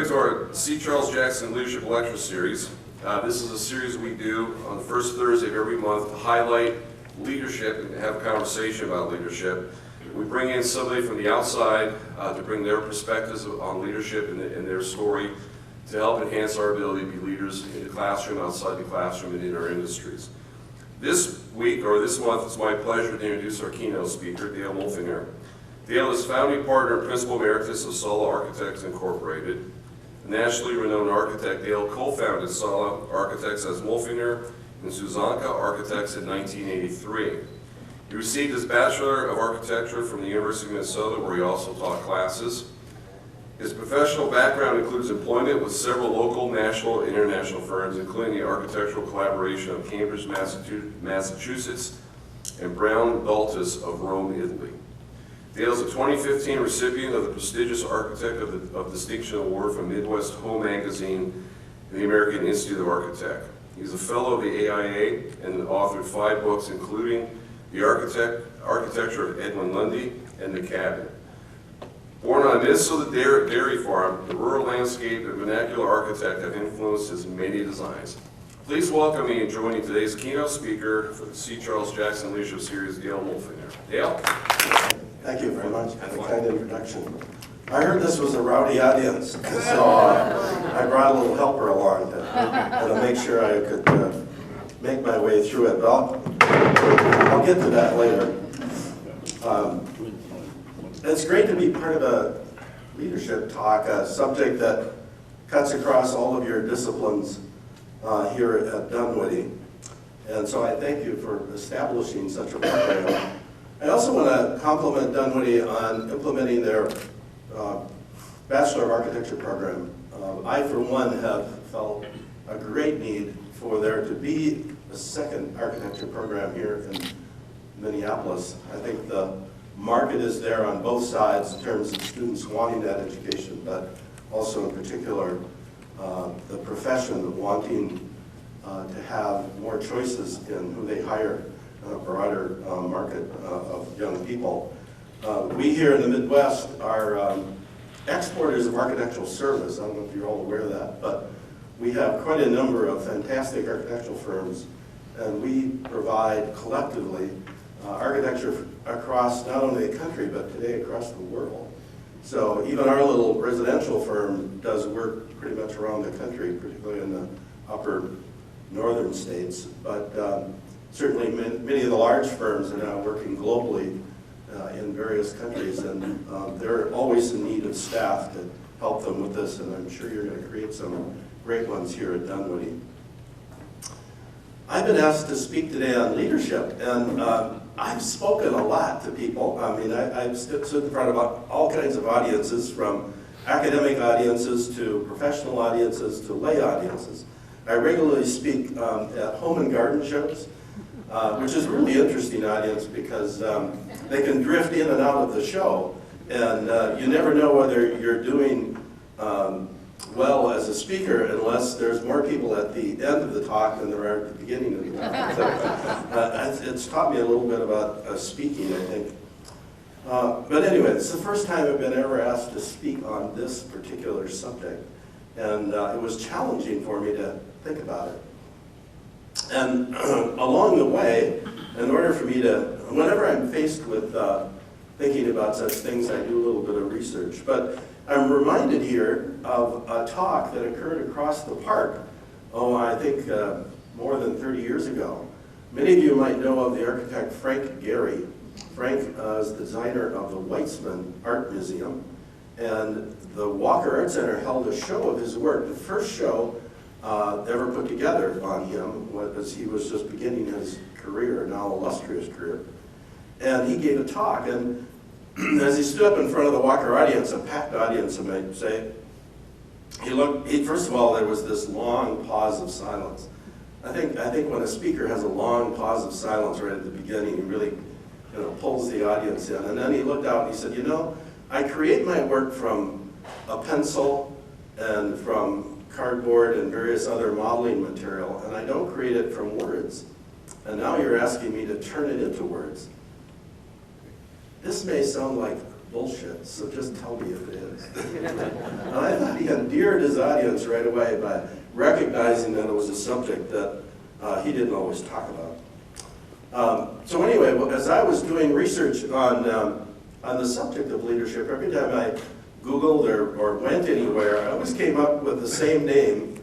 everybody to our C. Charles Jackson Leadership Lecture Series. This is a series we do on the first Thursday of every month to highlight leadership and have a conversation about leadership. We bring in somebody from the outside to bring their perspectives on leadership and their story to help enhance our ability to be leaders in the classroom, outside the classroom, and in our industries. This week, or this month, it's my pleasure to introduce our keynote speaker, Dale Mulfinger. Dale is founding partner and principal emeritus of SALA Architects Incorporated. A nationally renowned architect, Dale co-founded SALA Architects as Mulfinger and Suzanka Architects in 1983. He received his Bachelor of Architecture from the University of Minnesota, where he also taught classes. His professional background includes employment with several local, national, and international firms, including the architectural collaboration of Cambridge, Massachusetts, and Brown Daltus of Rome, Italy. Dale is a 2015 recipient of the prestigious Architect of Distinction Award from Midwest Home Magazine and the American Institute of Architects. He's a fellow of the AIA and authored 5 books, including The Architecture of Edwin Lundie and The Cabin. Born on a Minnesota dairy farm, the rural landscape and vernacular architect have influenced his many designs. Please welcome me in joining today's keynote speaker for the C. Charles Jackson Leadership Series, Dale Mulfinger. Dale? Thank you very much for the kind introduction. I heard this was a rowdy audience, so I brought a little helper along to make sure I could make my way through it. But I'll get to that later. It's great to be part of a leadership talk, a subject that cuts across all of your disciplines here at Dunwoody. And so I thank you for establishing such a program. I also want to compliment Dunwoody on implementing their Bachelor of Architecture program. I, for one, have felt a great need for there to be a second architecture program here in Minneapolis. I think the market is there on both sides in terms of students wanting that education, but also in particular the profession wanting to have more choices in who they hire in a broader market of young people. We here in the Midwest are exporters of architectural service. I don't know if you're all aware of that, but we have quite a number of fantastic architectural firms, and we provide collectively architecture across not only the country, but today across the world. So even our little residential firm does work pretty much around the country, particularly in the upper northern states. But certainly many of the large firms are now working globally in various countries, and they're always in need of staff to help them with this, and I'm sure you're going to create some great ones here at Dunwoody. I've been asked to speak today on leadership, and I've spoken a lot to people. I mean, I've stood in front of all kinds of audiences, from academic audiences to professional audiences to lay audiences. I regularly speak at home and garden shows, which is a really interesting audience because they can drift in and out of the show, and you never know whether you're doing well as a speaker unless there's more people at the end of the talk than there are at the beginning of the talk. So, it's taught me a little bit about speaking, I think. But anyway, it's the first time I've been ever asked to speak on this particular subject, and it was challenging for me to think about it. And along the way, in order for me to, whenever I'm faced with thinking about such things, I do a little bit of research. But I'm reminded here of a talk that occurred across the park, I think more than 30 years ago. Many of you might know of the architect Frank Gehry. Frank is the designer of the Weitzman Art Museum, and the Walker Art Center held a show of his work. The first show ever put together on him was he was just beginning his career, now illustrious career. And he gave a talk, and as he stood up in front of the Walker audience, a packed audience, I might say, first of all, there was this long pause of silence. I think when a speaker has a long pause of silence right at the beginning, he really pulls the audience in. And then he looked out and he said, I create my work from a pencil and from cardboard and various other modeling material, and I don't create it from words. And now you're asking me to turn it into words. This may sound like bullshit, so just tell me if it is. And I thought he endeared his audience right away by recognizing that it was a subject that he didn't always talk about. So anyway, as I was doing research on the subject of leadership, every time I Googled or went anywhere, I always came up with the same name,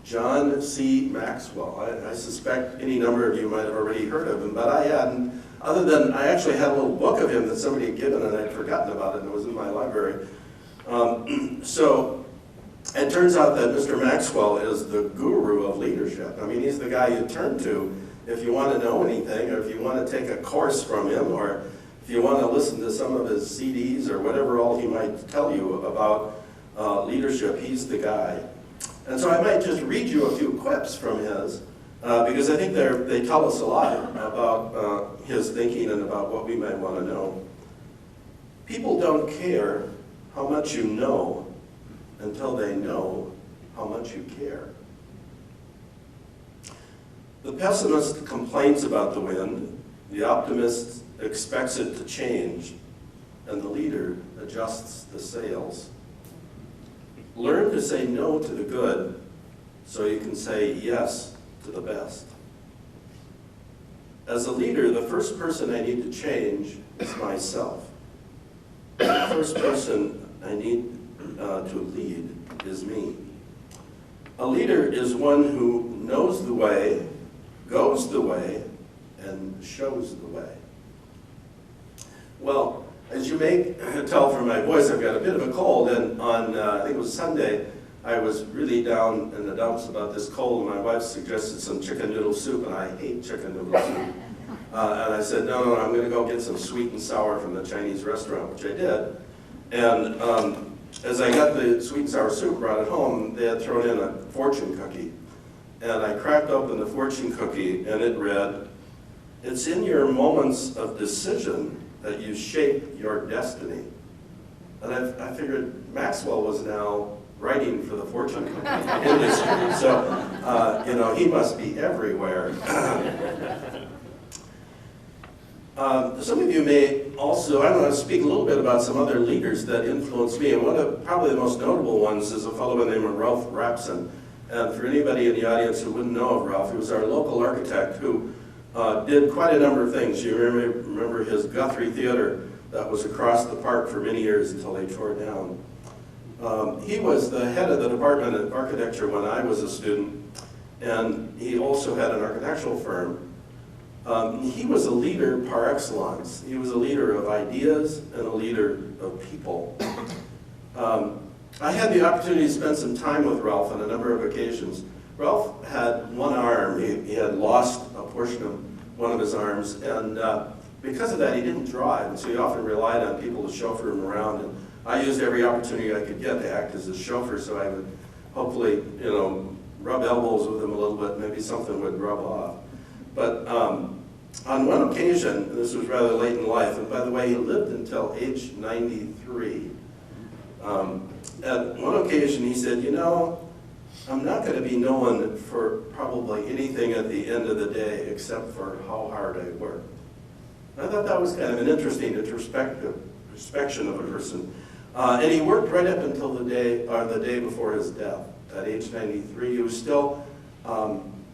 John C. Maxwell. I suspect any number of you might have already heard of him, but I hadn't, other than I actually had a little book of him that somebody had given and I'd forgotten about it, and it was in my library. So it turns out that Mr. Maxwell is the guru of leadership. I mean, he's the guy you turn to if you want to know anything, or if you want to take a course from him, or if you want to listen to some of his CDs or whatever all he might tell you about leadership. He's the guy. And so I might just read you a few quips from his, because I think they tell us a lot about his thinking and about what we might want to know. People don't care how much you know until they know how much you care. The pessimist complains about the wind, the optimist expects it to change, and the leader adjusts the sails. Learn to say no to the good so you can say yes to the best. As a leader, the first person I need to change is myself. The first person I need to lead is me. A leader is one who knows the way, goes the way, and shows the way. Well, as you may tell from my voice, I've got a bit of a cold, and on, I think it was Sunday, I was really down in the dumps about this cold, and my wife suggested some chicken noodle soup, and I hate chicken noodle soup. And I said, no, I'm going to go get some sweet and sour from the Chinese restaurant, which I did. And as I got the sweet and sour soup, brought it home, they had thrown in a fortune cookie. And I cracked open the fortune cookie, and it read, "It's in your moments of decision that you shape your destiny." And I figured Maxwell was now writing for the fortune cookie industry, so he must be everywhere. Some of you may also, I want to speak a little bit about some other leaders that influenced me, and one of probably the most notable ones is a fellow by the name of Ralph Rapson. And for anybody in the audience who wouldn't know of Ralph, he was our local architect who did quite a number of things. You remember his Guthrie Theater that was across the park for many years until they tore it down. He was the head of the department of architecture when I was a student, and he also had an architectural firm. He was a leader par excellence. He was a leader of ideas and a leader of people. I had the opportunity to spend some time with Ralph on a number of occasions. Ralph had one arm. He had lost a portion of one of his arms, and because of that, he didn't drive, and so he often relied on people to chauffeur him around. And I used every opportunity I could get to act as a chauffeur, so I would hopefully, rub elbows with him a little bit. Maybe something would rub off. But on one occasion, this was rather late in life, and by the way, he lived until age 93. At one occasion, he said, I'm not going to be known for probably anything at the end of the day except for how hard I worked. I thought that was kind of an interesting introspection of a person. And he worked right up until the day before his death. At age 93, he was still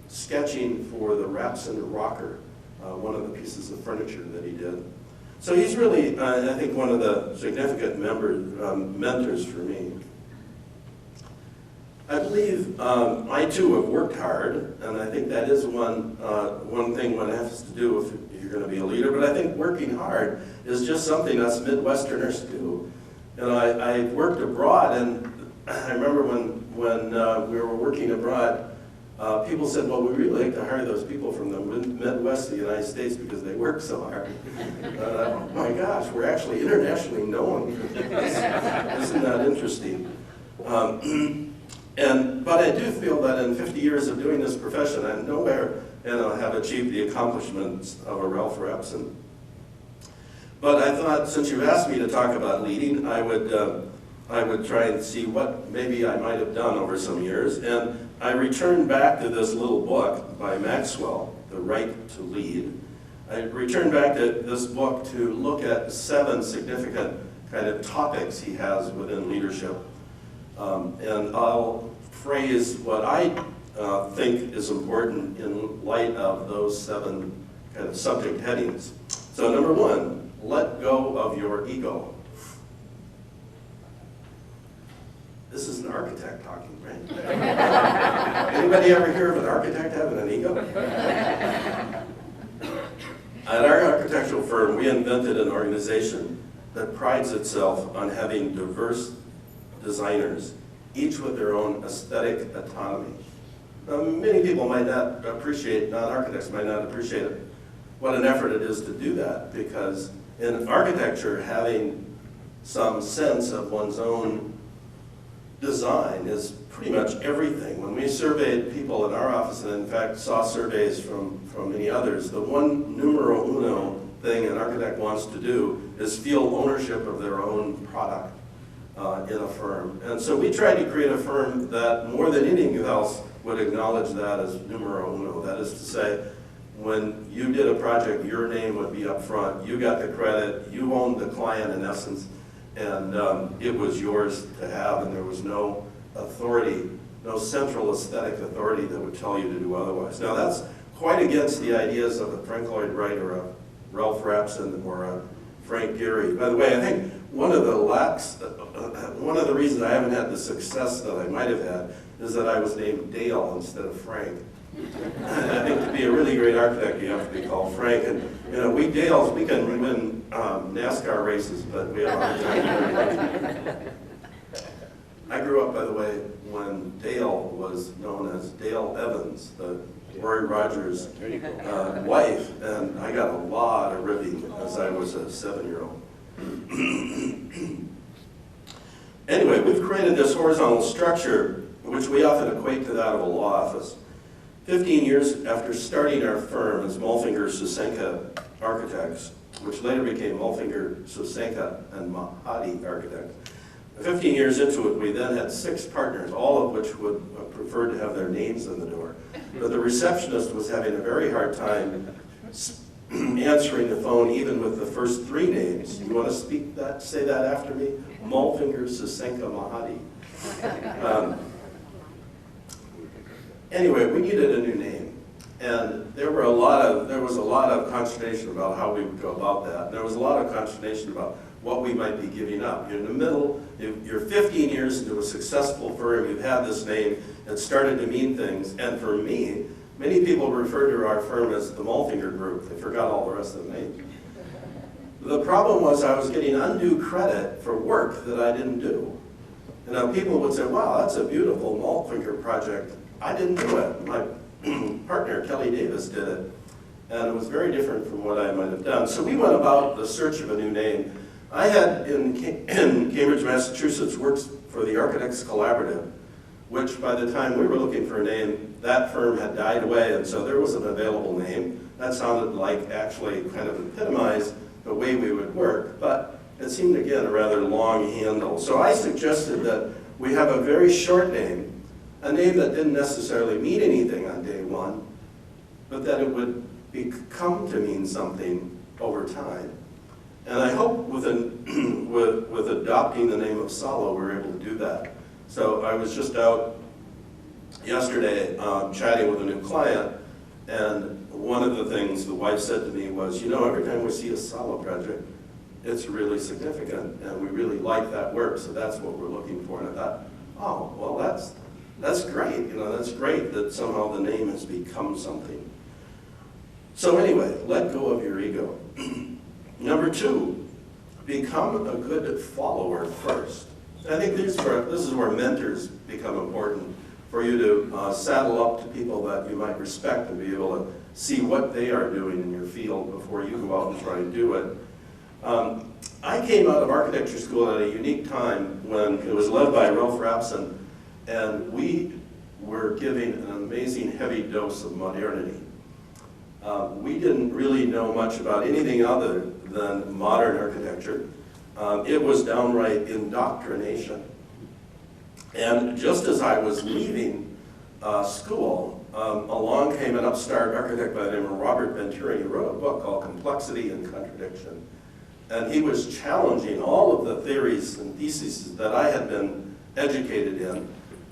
sketching for the Rapson rocker, one of the pieces of furniture that he did. So he's really, I think, one of the significant mentors for me. I believe I too have worked hard, and I think that is one thing one has to do if you're going to be a leader. But I think working hard is just something us Midwesterners do. I worked abroad, and I remember when we were working abroad, people said, well, we really like to hire those people from the Midwest of the United States because they work so hard. Oh my gosh, we're actually internationally known for this. Isn't that interesting? But I do feel that in 50 years of doing this profession, I nowhere have achieved the accomplishments of a Ralph Rapson. But I thought, since you asked me to talk about leading, I would try and see what maybe I might have done over some years. And I returned back to this little book by Maxwell, The Right to Lead. I returned back to this book to look at 7 significant kind of topics he has within leadership. And I'll phrase what I think is important in light of those 7 kind of subject headings. So number 1, let go of your ego. This is an architect talking, right? Anybody ever hear of an architect having an ego? At our architectural firm, we invented an organization that prides itself on having diverse designers, each with their own aesthetic autonomy. Now, many people might not appreciate, non-architects might not appreciate it, what an effort it is to do that, because in architecture, having some sense of one's own design is pretty much everything. When we surveyed people in our office, and in fact saw surveys from many others, the one numero uno thing an architect wants to do is feel ownership of their own product in a firm. And so we tried to create a firm that more than anything else would acknowledge that as numero uno. That is to say, when you did a project, your name would be up front. You got the credit, you owned the client in essence, and it was yours to have, and there was no authority, no central aesthetic authority that would tell you to do otherwise. Now that's quite against the ideas of a Frank Lloyd Wright or a Ralph Rapson or a Frank Gehry. By the way, I think one of the reasons I haven't had the success that I might have had is that I was named Dale instead of Frank. I think to be a really great architect, you have to be called Frank. And you know, we Dales, we can win NASCAR races, but we have a hard time. I grew up, by the way, when Dale was known as Dale Evans, the Roy Rogers' wife, and I got a lot of ribbing as I was a 7-year-old. Anyway, we've created this horizontal structure, which we often equate to that of a law office. 15 years after starting our firm as Mulfinger Susenka Architects, which later became Mulfinger, Susenka, and Mahadi Architects. 15 years into it, we then had 6 partners, all of which would have preferred to have their names in the door. But the receptionist was having a very hard time answering the phone, even with the first 3 names. You want to say that after me? Mulfinger, Susenka, Mahadi. Anyway, we needed a new name, and there was a lot of consternation about how we would go about that. And there was a lot of consternation about what we might be giving up. You're in the middle, you're 15 years into a successful firm, you've had this name, it started to mean things, and for me, many people refer to our firm as the Mulfinger Group. They forgot all the rest of the name. The problem was I was getting undue credit for work that I didn't do. And now people would say, wow, that's a beautiful Mulfinger project. I didn't do it. My partner, Kelly Davis, did it. And it was very different from what I might have done. So we went about the search of a new name. I had, in Cambridge, Massachusetts, worked for the Architects Collaborative, which by the time we were looking for a name, that firm had died away, and so there was an available name. That sounded like actually kind of epitomized the way we would work, but it seemed, again, a rather long handle. So I suggested that we have a very short name, a name that didn't necessarily mean anything on day one, but that it would come to mean something over time. And I hope with adopting the name of SALA, we're able to do that. So I was just out yesterday chatting with a new client, and one of the things the wife said to me was, you know, every time we see a SALA project, it's really significant, and we really like that work, so that's what we're looking for. And I thought, oh, well, that's great. You know, that's great that somehow the name has become something. So anyway, let go of your ego. Number 2, become a good follower first. I think this is where mentors become important, for you to saddle up to people that you might respect and be able to see what they are doing in your field before you go out and try and do it. I came out of architecture school at a unique time when it was led by Ralph Rapson, and we were giving an amazing heavy dose of modernity. We didn't really know much about anything other than modern architecture. It was downright indoctrination. And just as I was leaving school, along came an upstart architect by the name of Robert Venturi. He wrote a book called Complexity and Contradiction. And he was challenging all of the theories and theses that I had been educated in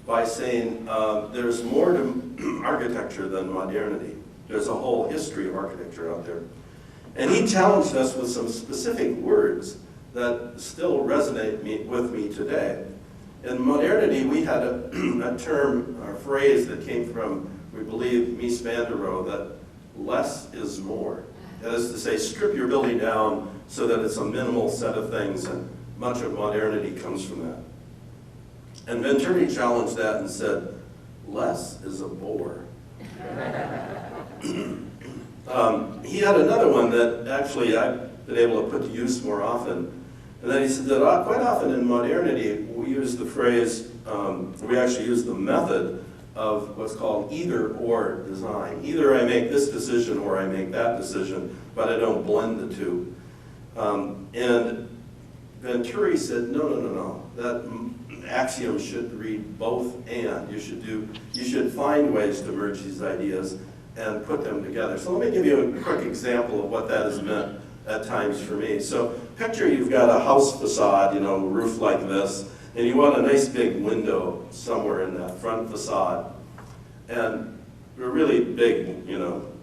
by saying there's more to architecture than modernity. There's a whole history of architecture out there. And he challenged us with some specific words that still resonate with me today. In modernity, we had a term, a phrase that came from, we believe, Mies van der Rohe, that less is more. That is to say, strip your building down so that it's a minimal set of things, and much of modernity comes from that. And Venturi challenged that and said, less is a bore. He had another one that actually I've been able to put to use more often. And then he said that quite often in modernity, we use the phrase, we actually use the method of what's called either-or design. Either I make this decision or I make that decision, but I don't blend the two. And Venturi said, no. That axiom should read both and. You should find ways to merge these ideas and put them together. So let me give you a quick example of what that has meant at times for me. So picture you've got a house facade, roof like this, and you want a nice big window somewhere in that front facade. And a really big,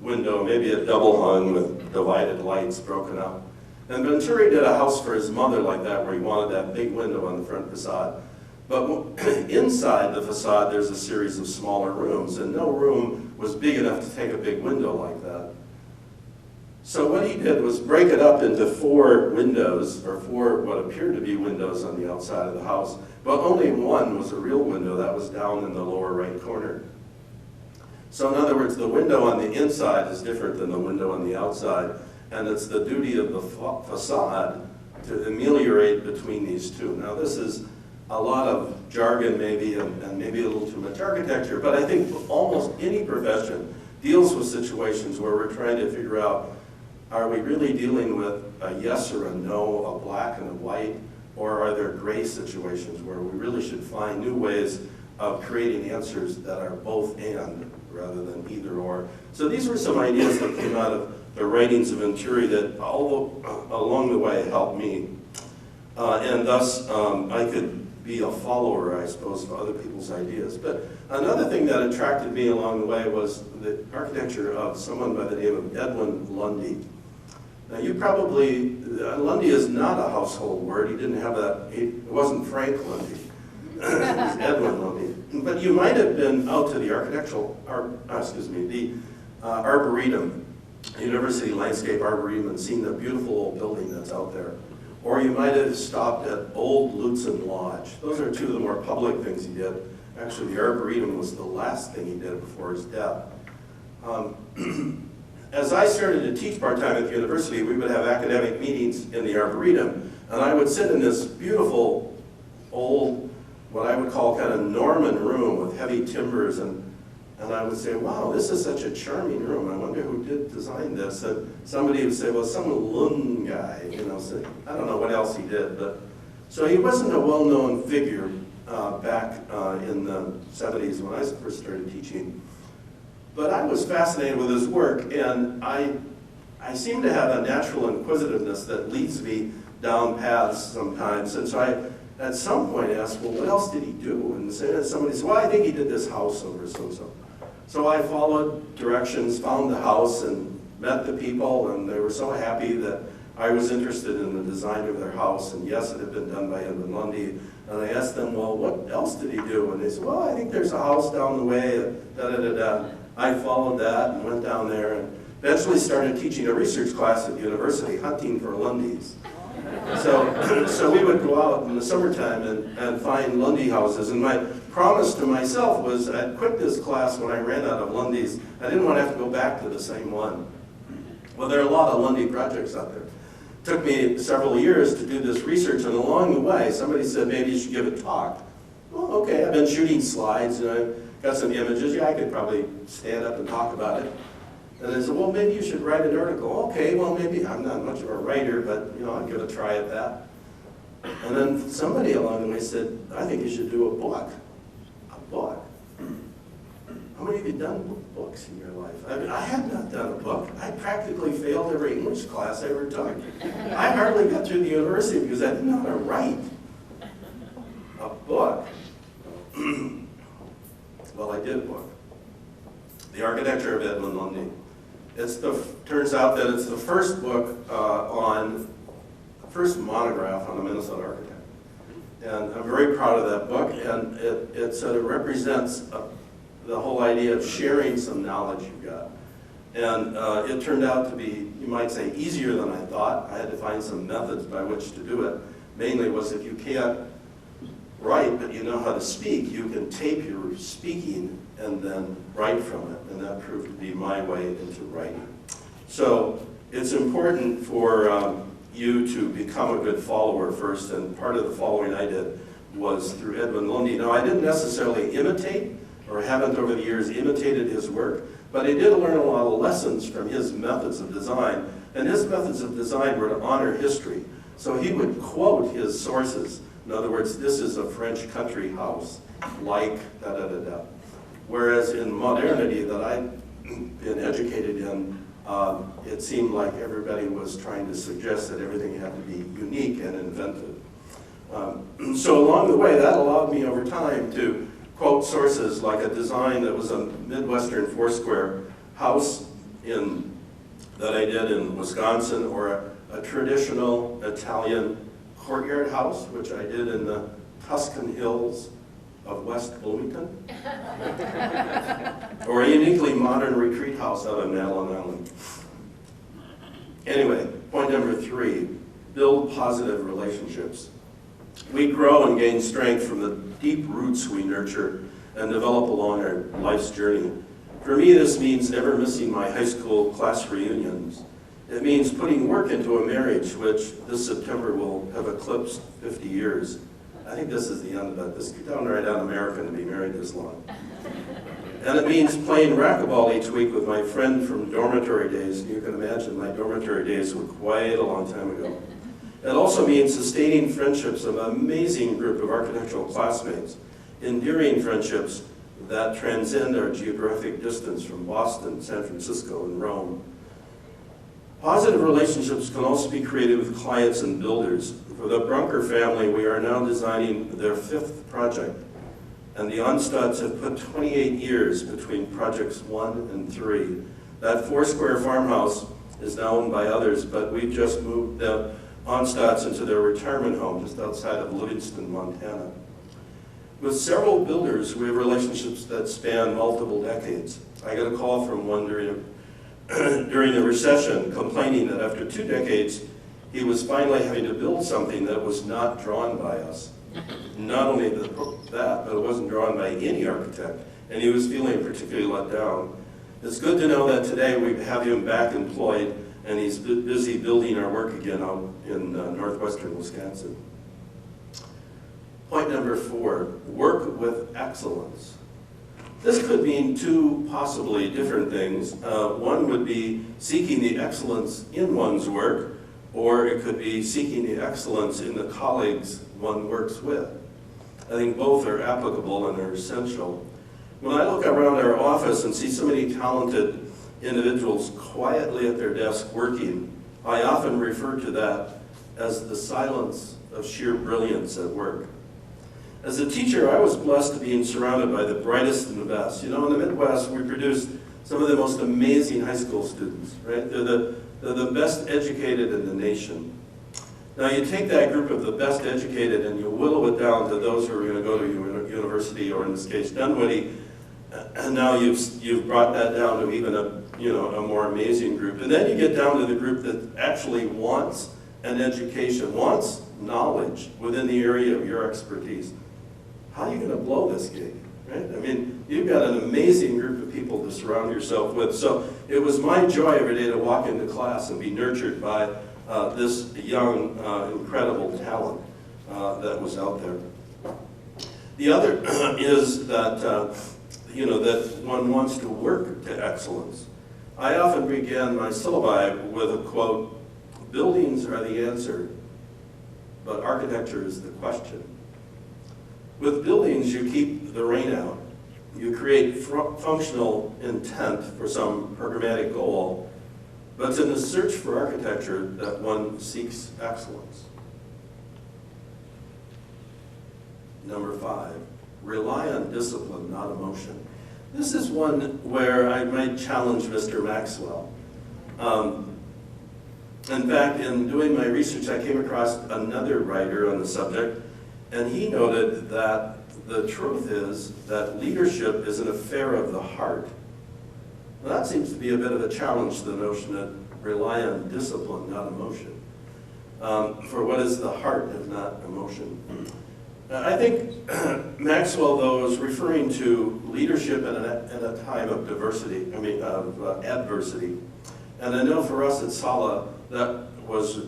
window, maybe a double hung with divided lights broken up. And Venturi did a house for his mother like that, where he wanted that big window on the front facade. But inside the facade, there's a series of smaller rooms, and no room was big enough to take a big window like that. So what he did was break it up into 4 windows, or 4 what appeared to be windows on the outside of the house, but only one was a real window that was down in the lower right corner. So in other words, the window on the inside is different than the window on the outside, and it's the duty of the facade to ameliorate between these two. Now this is a lot of jargon maybe, and maybe a little too much architecture, but I think almost any profession deals with situations where we're trying to figure out, are we really dealing with a yes or a no, a black and a white, or are there gray situations where we really should find new ways of creating answers that are both and rather than either or. So these were some ideas that came out of the writings of Venturi that along the way helped me. And thus I could be a follower, I suppose, of other people's ideas. But another thing that attracted me along the way was the architecture of someone by the name of Edwin Lundie. Now you probably, Lundie is not a household word. He didn't have that, it wasn't Frank Lundie. It was Edwin Lundie. But you might have been out to the Arboretum, University Landscape Arboretum, and seen the beautiful old building that's out there. Or you might have stopped at Old Lutzen Lodge. Those are 2 of the more public things he did. Actually, the Arboretum was the last thing he did before his death. As I started to teach part-time at the university, we would have academic meetings in the Arboretum, and I would sit in this beautiful old, what I would call kind of Norman room with heavy timbers, and I would say, wow, this is such a charming room. I wonder who did design this. And somebody would say, well, some Lund guy, so I don't know what else he did. But so he wasn't a well-known figure back in the 70s when I first started teaching. But I was fascinated with his work, and I seem to have a natural inquisitiveness that leads me down paths sometimes. And so I, at some point, asked, well, what else did he do? And somebody said, well, I think he did this house over so-and-so. So I followed directions, found the house, and met the people, and they were so happy that I was interested in the design of their house, and yes, it had been done by Edwin Lundie. And I asked them, well, what else did he do? And they said, well, I think there's a house down the way, da-da-da-da. I followed that and went down there, and eventually started teaching a research class at the university, hunting for Lundies. So we would go out in the summertime and find Lundie houses, and my promise to myself was I'd quit this class when I ran out of Lundies. I didn't want to have to go back to the same one. Well, there are a lot of Lundie projects out there. It took me several years to do this research, and along the way, somebody said, maybe you should give a talk. Well, okay, I've been shooting slides, and I've got some images. Yeah, I could probably stand up and talk about it. And they said, well, maybe you should write an article. Okay, well, maybe I'm not much of a writer, but I'll give a try at that. And then somebody along the way said, I think you should do a book. A book. How many of you done books in your life? I mean, I have not done a book. I practically failed every English class I ever took. I hardly got through the university because I didn't know how to write a book. Well, I did a book. The Architecture of Edwin Lundie. Turns out that it's the first book first monograph on a Minnesota architect. And I'm very proud of that book, and it sort of represents the whole idea of sharing some knowledge you've got. And it turned out to be, you might say, easier than I thought. I had to find some methods by which to do it. Mainly was if you can't write, but you know how to speak, you can tape your speaking and then write from it. And that proved to be my way into writing. So it's important for you to become a good follower first, and part of the following I did was through Edwin Lundie. Now, I didn't necessarily imitate, or haven't over the years imitated his work, but I did learn a lot of lessons from his methods of design, and his methods of design were to honor history. So he would quote his sources. In other words, this is a French country house, like da-da-da-da. Whereas in modernity that I've been educated in, it seemed like everybody was trying to suggest that everything had to be unique and inventive. So along the way, that allowed me over time to quote sources like a design that was a Midwestern four-square house that I did in Wisconsin, or a traditional Italian courtyard house, which I did in the Tuscan hills of West Bloomington, or a uniquely modern retreat house out on Madeline Island. Anyway, point number 3, build positive relationships. We grow and gain strength from the deep roots we nurture and develop along our life's journey. For me, this means never missing my high school class reunions. It means putting work into a marriage, which this September will have eclipsed 50 years. I think this is the end of it. This is downright un-American to be married this long. And it means playing racquetball each week with my friend from dormitory days. And you can imagine my dormitory days were quite a long time ago. It also means sustaining friendships of an amazing group of architectural classmates, enduring friendships that transcend our geographic distance from Boston, San Francisco, and Rome. Positive relationships can also be created with clients and builders. For the Brunker family, we are now designing their 5th project, and the Onstadts have put 28 years between projects 1 and 3. That 4-square farmhouse is now owned by others, but we've just moved the Onstadts into their retirement home just outside of Livingston, Montana. With several builders, we have relationships that span multiple decades. I got a call from one during the recession complaining that after 2 decades, he was finally having to build something that was not drawn by us. Not only that, but it wasn't drawn by any architect, and he was feeling particularly let down. It's good to know that today we have him back employed, and he's busy building our work again out in northwestern Wisconsin. Point number 4, work with excellence. This could mean 2 possibly different things. One would be seeking the excellence in one's work, or it could be seeking the excellence in the colleagues one works with. I think both are applicable and are essential. When I look around our office and see so many talented individuals quietly at their desk working, I often refer to that as the silence of sheer brilliance at work. As a teacher, I was blessed to be surrounded by the brightest and the best. You know, in the Midwest, we produce some of the most amazing high school students, right? They're the best educated in the nation. Now, you take that group of the best educated and you whittle it down to those who are going to go to university, or in this case, Dunwoody, and now you've brought that down to even a more amazing group. And then you get down to the group that actually wants an education, wants knowledge within the area of your expertise. How are you going to blow this gig, right? I mean, you've got an amazing group of people to surround yourself with. So it was my joy every day to walk into class and be nurtured by this young, incredible talent that was out there. The other is that, that one wants to work to excellence. I often began my syllabi with a quote, "Buildings are the answer, but architecture is the question." With buildings, you keep the rain out. You create functional intent for some programmatic goal, but it's in the search for architecture that one seeks excellence. Number 5, rely on discipline, not emotion. This is one where I might challenge Mr. Maxwell. In fact, in doing my research, I came across another writer on the subject, and he noted that the truth is that leadership is an affair of the heart. Well, that seems to be a bit of a challenge to the notion that rely on discipline, not emotion. For what is the heart if not emotion? I think Maxwell, though, is referring to leadership in a time of adversity. And I know for us at SALA, that was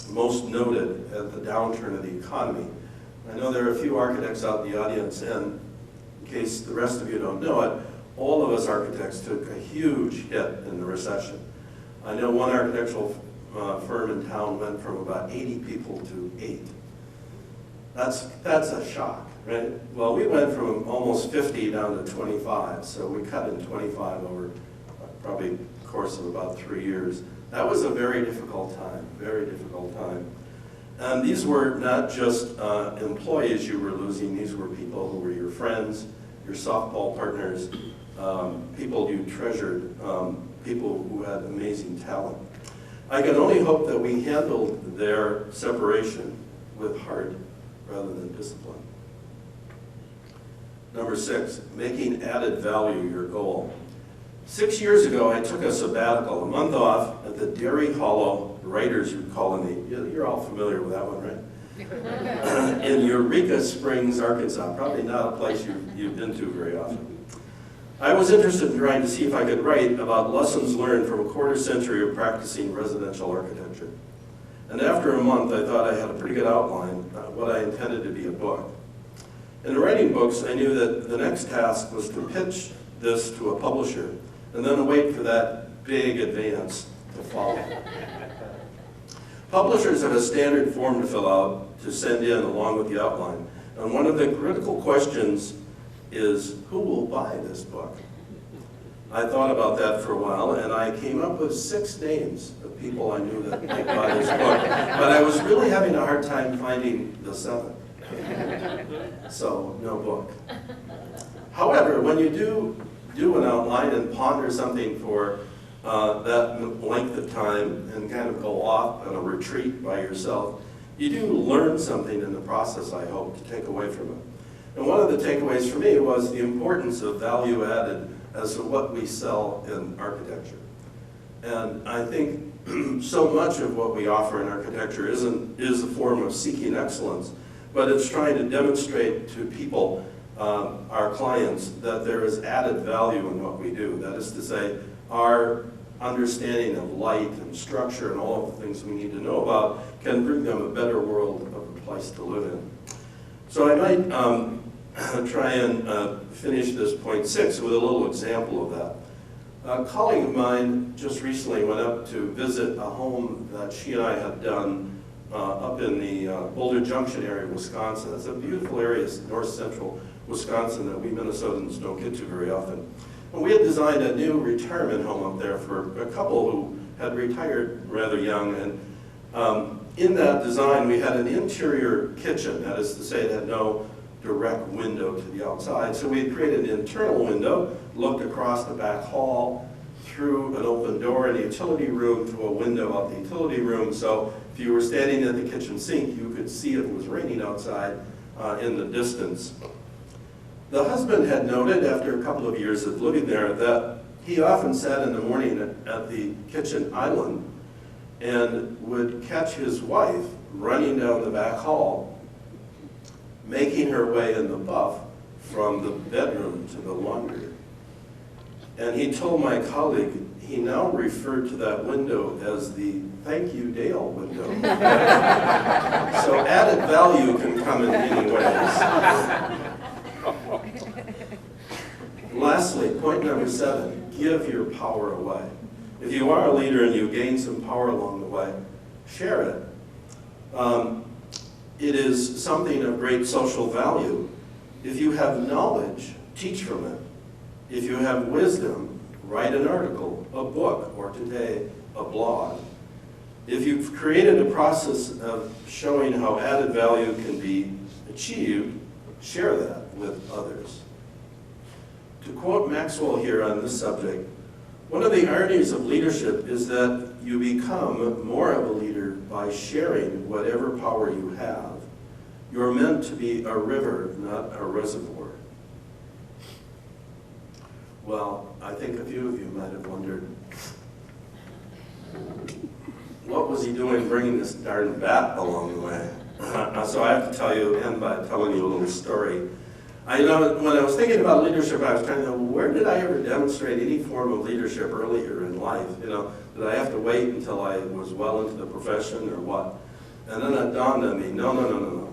most noted at the downturn of the economy. I know there are a few architects out in the audience, and in case the rest of you don't know it, all of us architects took a huge hit in the recession. I know one architectural firm in town went from about 80 people to 8. That's a shock, right? Well, we went from almost 50 down to 25, so we cut in 25 over probably the course of about 3 years. That was a very difficult time, very difficult time. And these were not just employees you were losing, these were people who were your friends, your softball partners, people you treasured, people who had amazing talent. I can only hope that we handled their separation with heart rather than discipline. Number 6, making added value your goal. 6 years ago, I took a sabbatical, a month off at the Dairy Hollow Writers Colony. You're all familiar with that one, right? In Eureka Springs, Arkansas. Probably not a place you've been to very often. I was interested in trying to see if I could write about lessons learned from a quarter century of practicing residential architecture. And after a month, I thought I had a pretty good outline of what I intended to be a book. In writing books, I knew that the next task was to pitch this to a publisher and then wait for that big advance to follow. Publishers have a standard form to fill out to send in along with the outline. And one of the critical questions is, who will buy this book? I thought about that for a while, and I came up with 6 names of people I knew that might buy this book. But I was really having a hard time finding the 7th. So, no book. However, when you do an outline and ponder something for that length of time and kind of go off on a retreat by yourself, you do learn something in the process, I hope, to take away from it. And one of the takeaways for me was the importance of value added as to what we sell in architecture. And I think so much of what we offer in architecture is a form of seeking excellence, but it's trying to demonstrate to people, our clients, that there is added value in what we do. That is to say, our understanding of light and structure and all of the things we need to know about can bring them a better world of a place to live in. So I might try and finish this point 6 with a little example of that. A colleague of mine just recently went up to visit a home that she and I had done up in the Boulder Junction area of Wisconsin. It's a beautiful area, it's north central Wisconsin, that we Minnesotans don't get to very often. And we had designed a new retirement home up there for a couple who had retired rather young. And in that design, we had an interior kitchen. That is to say, it had no direct window to the outside. So we had created an internal window, looked across the back hall, through an open door in the utility room to a window out the utility room. So if you were standing at the kitchen sink, you could see if it was raining outside in the distance. The husband had noted, after a couple of years of living there, that he often sat in the morning at the kitchen island and would catch his wife running down the back hall, making her way in the buff from the bedroom to the laundry. And he told my colleague he now referred to that window as the "Thank You Dale" window. So added value can come in many ways. Lastly, point number 7, give your power away. If you are a leader and you gain some power along the way, share it. It is something of great social value. If you have knowledge, teach from it. If you have wisdom, write an article, a book, or today, a blog. If you've created a process of showing how added value can be achieved, share that with others. To quote Maxwell here on this subject, one of the ironies of leadership is that you become more of a leader by sharing whatever power you have. You're meant to be a river, not a reservoir. Well, I think a few of you might have wondered, what was he doing bringing this darn bat along the way? So I have to tell you, end by telling you a little story. When I was thinking about leadership, I was trying to know, where did I ever demonstrate any form of leadership earlier in life? Did I have to wait until I was well into the profession or what? And then it dawned on me, no.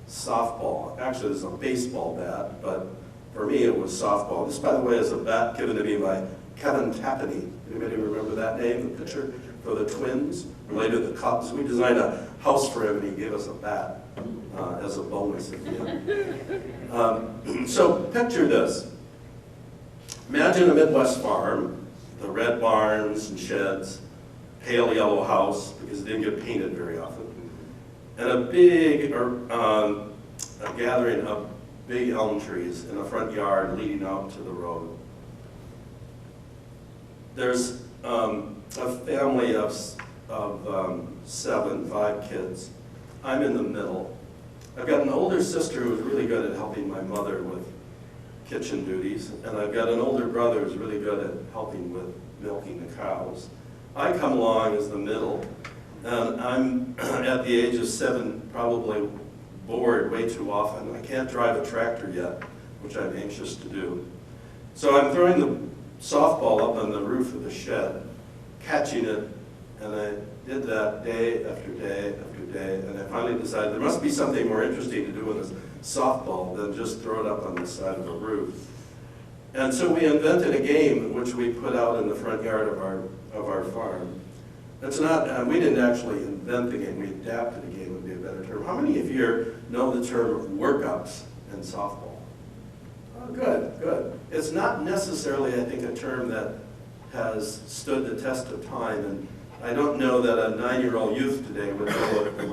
Softball. Actually, there's a baseball bat, but for me it was softball. This, by the way, is a bat given to me by Kevin Tapani. Anybody remember that name, the pitcher for the Twins, later the Cubs? We designed a house for him and he gave us a bat as a bonus at the end. So picture this. Imagine a Midwest farm, the red barns and sheds, pale yellow house because it didn't get painted very often, and a big a gathering of big elm trees in a front yard leading out to the road. There's a family of 5 kids. I'm in the middle. I've got an older sister who's really good at helping my mother with kitchen duties, and I've got an older brother who's really good at helping with milking the cows. I come along as the middle, and I'm at the age of 7 probably bored way too often. I can't drive a tractor yet, which I'm anxious to do. So I'm throwing the softball up on the roof of the shed, catching it, and I did that day after day after day, and I finally decided there must be something more interesting to do with this softball than just throw it up on the side of a roof. And so we invented a game which we put out in the front yard of our farm. It's not, we didn't actually invent the game, we adapted the game would be a better term. How many of you here know the term workups in softball? Oh, good. It's not necessarily, I think, a term that has stood the test of time, and I don't know that a 9-year-old youth today would know what the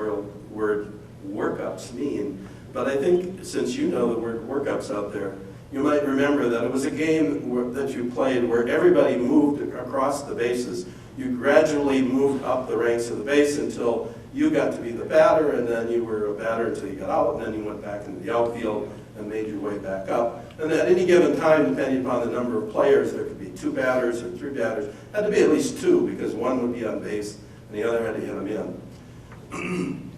word workups mean, but I think since you know the word workups out there, you might remember that it was a game that you played where everybody moved across the bases. You gradually moved up the ranks of the base until you got to be the batter, and then you were a batter until you got out, and then you went back into the outfield and made your way back up. And at any given time, depending upon the number of players, there could be 2 batters or 3 batters. Had to be at least 2 because one would be on base and the other had to hit him in.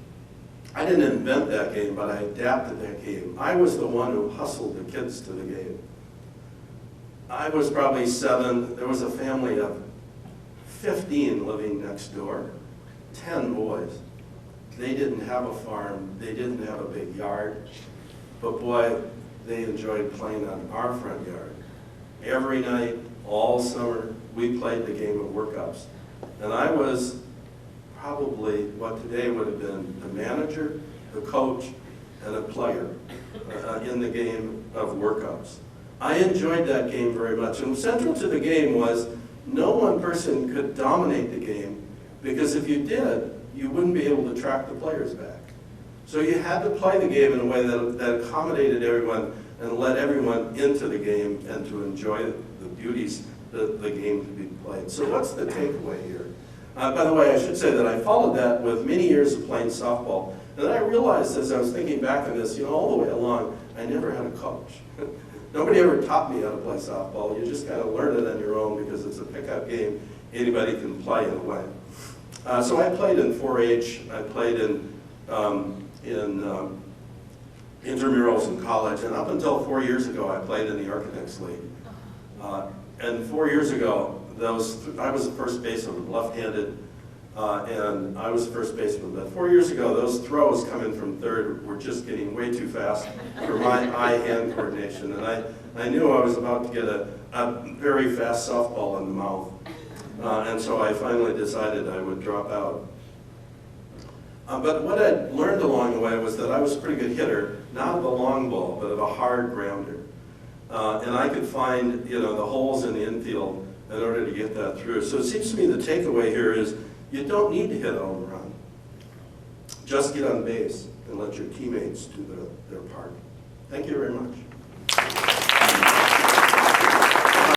I didn't invent that game, but I adapted that game. I was the one who hustled the kids to the game. I was probably 7. There was a family of 15 living next door, 10 boys. They didn't have a farm. They didn't have a big yard. But boy, they enjoyed playing on our front yard. Every night, all summer, we played the game of workups. And I was probably what today would have been the manager, the coach, and a player in the game of workups. I enjoyed that game very much. And central to the game was no one person could dominate the game, because if you did, you wouldn't be able to track the players back. So you had to play the game in a way that accommodated everyone and let everyone into the game and to enjoy the beauties of the game to be played. So what's the takeaway here? By the way, I should say that I followed that with many years of playing softball. And then I realized as I was thinking back on this, all the way along, I never had a coach. Nobody ever taught me how to play softball. You just kind of learn it on your own because it's a pickup game anybody can play in a way. So I played in 4-H. I played in intramurals in college. And up until 4 years ago, I played in the Architects League. And 4 years ago, I was a first baseman, left-handed, and I was the first baseman. But 4 years ago, those throws coming from third were just getting way too fast for my eye-hand coordination. And I knew I was about to get a very fast softball in the mouth. And so I finally decided I would drop out. But what I learned along the way was that I was a pretty good hitter, not of a long ball, but of a hard grounder. and I could find, the holes in the infield in order to get that through. So it seems to me the takeaway here is you don't need to hit a home run. Just get on base and let your teammates do their part. Thank you very much.